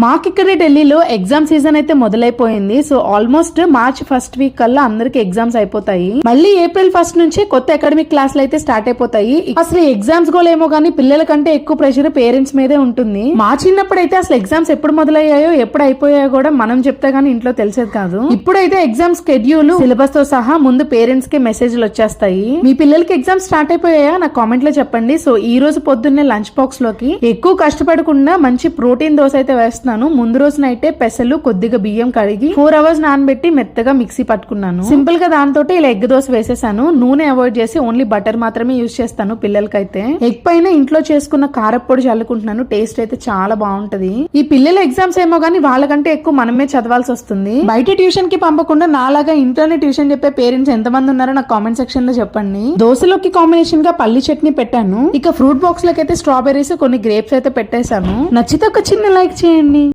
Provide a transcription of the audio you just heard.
మాకు ఇక్కడ ఢిల్లీలో ఎగ్జామ్ సీజన్ అయితే మొదలైపోయింది. So almost March first week కల్లా అందరికి ఎగ్జామ్స్ అయిపోతాయి. మళ్ళీ ఏప్రిల్ ఫస్ట్ నుంచి కొత్త అకాడమిక్ క్లాసులు అయితే స్టార్ట్ అయిపోతాయి. అసలు ఎగ్జామ్స్ గోల్ ఏమో గానీ పిల్లల కంటే ఎక్కువ ప్రెషర్ పేరెంట్స్ మీదే ఉంటుంది. మా చిన్నప్పుడు అయితే అసలు ఎగ్జామ్స్ ఎప్పుడు మొదలయ్యాయో ఎప్పుడు అయిపోయాయో కూడా మనం చెప్తే గానీ ఇంట్లో తెలిసేది కాదు. ఇప్పుడైతే ఎగ్జామ్ స్కెడ్యూల్ సిలబస్ తో సహా ముందు పేరెంట్స్ కి మెసేజ్లు వచ్చేస్తాయి. మీ పిల్లలకి ఎగ్జామ్స్ స్టార్ట్ అయిపోయాయా నాకు కామెంట్ లో చెప్పండి. సో ఈ రోజు పొద్దున్నే లంచ్ బాక్స్ లోకి ఎక్కువ కష్టపడకుండా మంచి ప్రోటీన్ దోశ అయితే వేస్తున్నాను. ముందు రోజు నైటే పెసలు కొద్దిగా బియ్యం కడిగి 4 hours నానబెట్టి మెత్తగా మిక్సీ పట్టుకున్నాను. సింపుల్ గా దాంతో ఇలా ఎగ్ దోశ వేసేసాను. నూనె అవాయిడ్ చేసి ఓన్లీ బటర్ మాత్రమే యూజ్ చేస్తాను పిల్లలకైతే. ఎగ్ పైన ఇంట్లో చేసుకున్న కారప్పొడి చల్లుకుంటున్నాను. టేస్ట్ అయితే చాలా బాగుంటది. ఈ పిల్లల ఎగ్జామ్స్ ఏమో గానీ వాళ్ళకంటే ఎక్కువ మనమే చదవాల్సి వస్తుంది. బయట ట్యూషన్ కి పంపకుండా నాలాగా ఇంట్లోనే ట్యూషన్ చెప్పే పేరెంట్స్ ఎంతమంది ఉన్నారో నాకు కామెంట్ సెక్షన్ లో చెప్పండి. దోశలోకి కాంబినేషన్ గా పల్లి చట్నీ పెట్టాను. ఇక ఫ్రూట్ బాక్స్ లోకి అయితే స్ట్రాబెర్రీస్ కొన్ని గ్రేప్స్ అయితే పెట్టేశాను. నచ్చితే ఒక చిన్న లైక్ చేయండి.